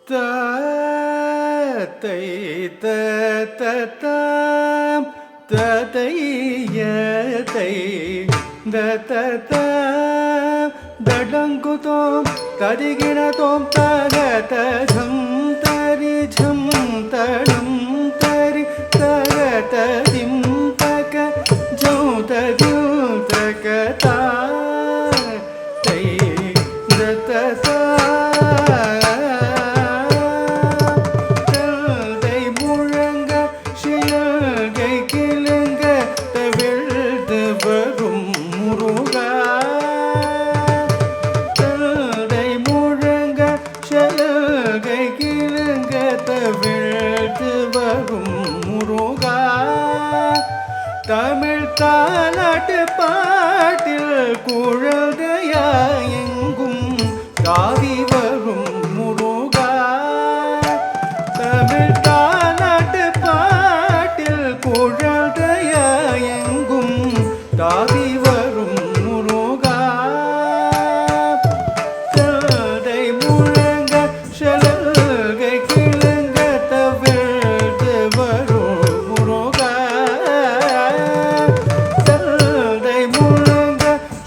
தத்தை தத்தம் ததையதை தத்த தடங்குதோம் தரிகிணதோம் தகதம் தரிஜம் தடம் தரி தகததிம் தக ஜௌததிம் தகதா தை தத்த தமிழ் தாலாட்டு பாட்டில் குழந்தையாயெங்கும் தாவி வரும் முருகா. தமிழ் தாலாட்டு பாட்டில் குழந்தையாயெங்கும் தாவி வரும் முருகா. ததை முழங்க செலகை கிழங்க தவிழ்த்து வரும் முருகா.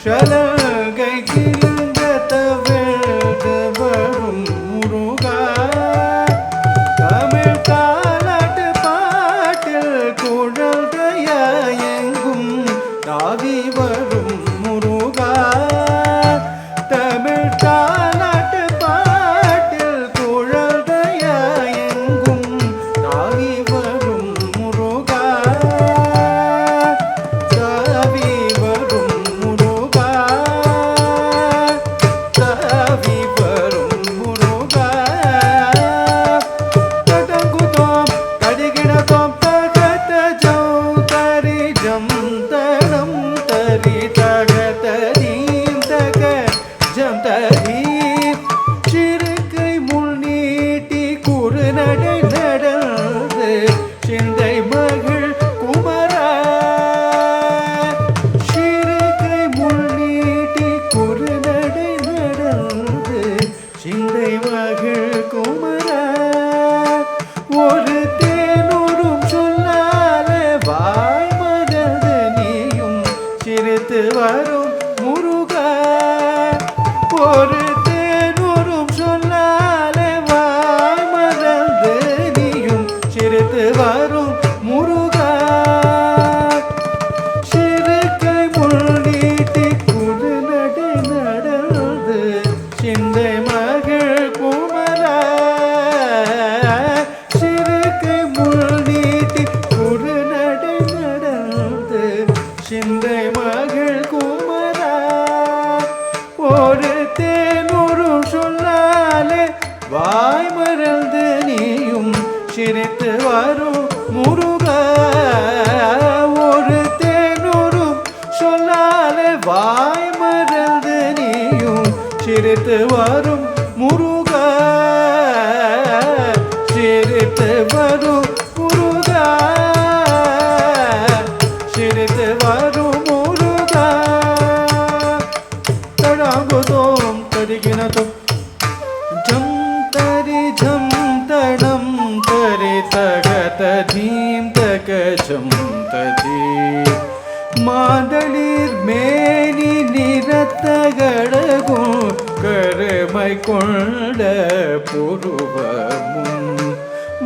சலகை கிழங்க தவிழ்த்து வரும் முருகா. தமிழ் தாலாட்டு பாட்டில் குழந்தையாயெங்கும் தாவி வரும் முருகா. தமிழ் தாலாட்டு பாட்டில் குழந்தையாயெங்கும் தாவி வரும் முருகா. தாவி வரும் சிறுகை முள் நீட்டி குறு நடை நடந்து சிந்தை மகள் குமரா. சிறுகை முள் நீட்டி குறு நடை நடந்து சிந்தை மகள் குமரா. ஒரு தேனூரும் சொல்லால வாய் மறந்து நீயும் சிரித்து வரும் முருகா. ஒரு தேனூரும் சொல்லாலே வாய் மறந்து நீயும் சிரித்து வரும் முருகா. சிறுகை முள் நீட்டி குறு நடை நடந்து சிந்தை மகள் குமரா. சிறுகை முள் நீட்டி குறு நடை நடந்து சிந்தை மகள் குமரா. ஒரு தேனூரும் சொல்லாலே வாய் மறந்து நீயும் சிரித்து வரும் முருகா. ஒரு தேனூரும் சொல்லாலே வாய் மறந்து நீயும் சிரித்து வரும் முருகா. சிரித்து வரும் முருகா. சிரித்து வரும் முருகா. தடாங்குதோம் தரிகிணதோம் ஜம் தரி ஜம் தடம் தரி தகத தீம் தக ஜம் ததி. மாதளிர் மேனி நிறத்தகடகும் கருமை கொண்ட புருவமும்.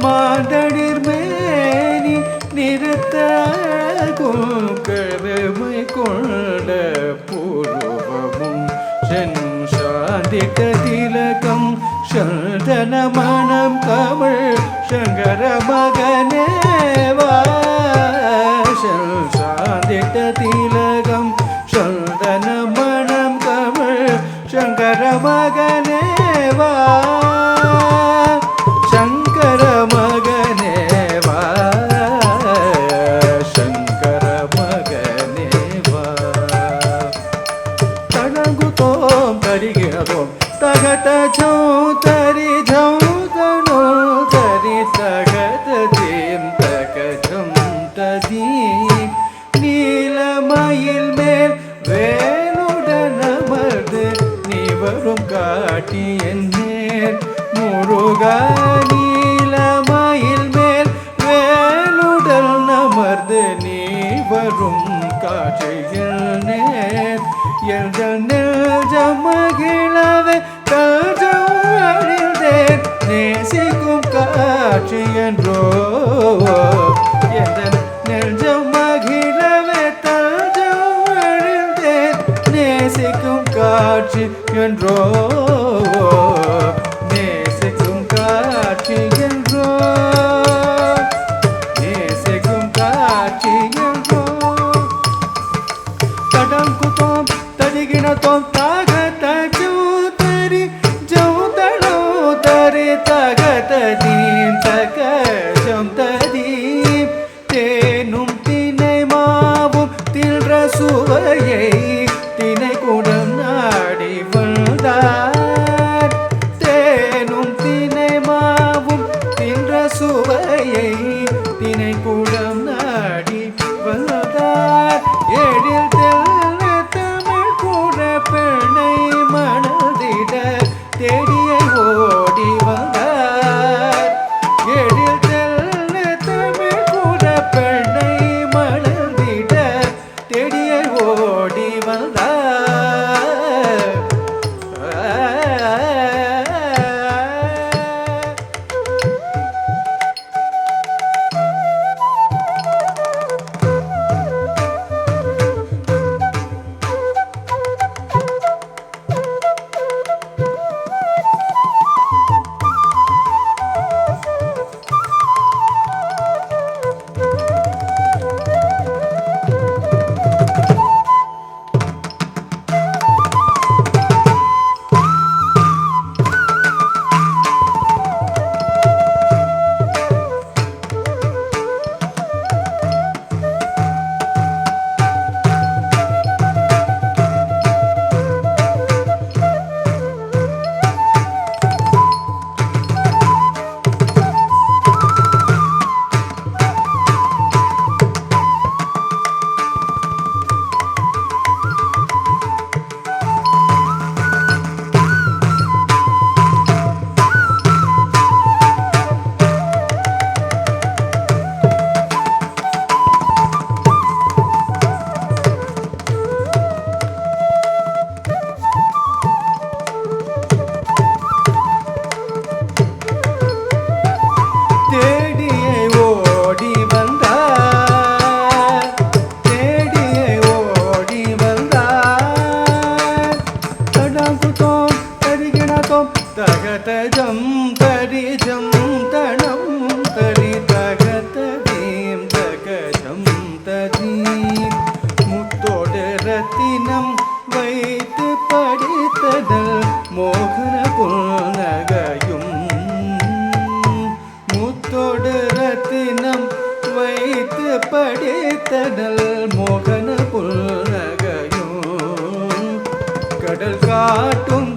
மாதளிர் மேனி நிறத்தகும் கருமை கொண்ட புருவமும். சாந்திட்ட திலகம் சந்தன மனம் கமழ் சங்கர மகனேவா. சாந்திட்ட திலகம் சந்தன மனம் கமழ் சங்கர மகனேவா. சங்கர மகனேவா. சங்கர மகனேவா. தடங்குதோம் தரிகிணதோம் தகத ஜௌ தரி ஜௌ தனோ தரி தகத தீம் தக ஜம் ததி. நீலமயில் மேல் வேலுடன் அமர்ந்து நீ வரும் காட்டி என் நேர் முருகா நீலமயில் மேல் வேலுடல் நமர்ந்து நீ வரும் காட்சியில் நேர் என்ற நெஞ்ச மகிழவே தஞ்சம் அழிந்தேன் நேசிக்கும் காட்சி என்றோ என்ற நெஞ்ச மகிழவே தஞ்சம் அழிந்தேன் நேசிக்கும் காட்சி என்றோ நேசிக்கும் காட்சி என்றோ நேசிக்கும் காட்சி என்றோ தடங்குதோம் தடிகிணத்தோம் தாகத ஜூதரி ஜூதளோ தரி தகத தீம் தகஜம் ததீம் தேனும் தினை மாவும் தில்ற சுவையை தினை குடம் நாடி வந்தார் தேனும் தினை மாவும் தின்ற சுவையை தினை குடம் நாடி வந்தார் எழில் தெல்ல தமிழ் கூட பெண்ணை மணந்திட தேடியை ஓடி வந்தார் எழில் தெல்ல தமிழ் கூட பெண்ணை மணந்திட தேடியை ஓடி வந்தார் தேடியை ஓடி வந்தார் தேடியை ஓடி வந்தார் தடாங்குதோம் தரிகிணத்தோம் தகதஜம் தரிஜம் தனம் தரி தகததீம் தகஜம் ததீம் முத்தோடு ரத்தினம் வைத்து படித்ததல் மோகன புன்னகையும் முத்தோடு ரத்தினம் வைத்து படித்தடல் மோகன புன்னகையும் கடல் காட்டும்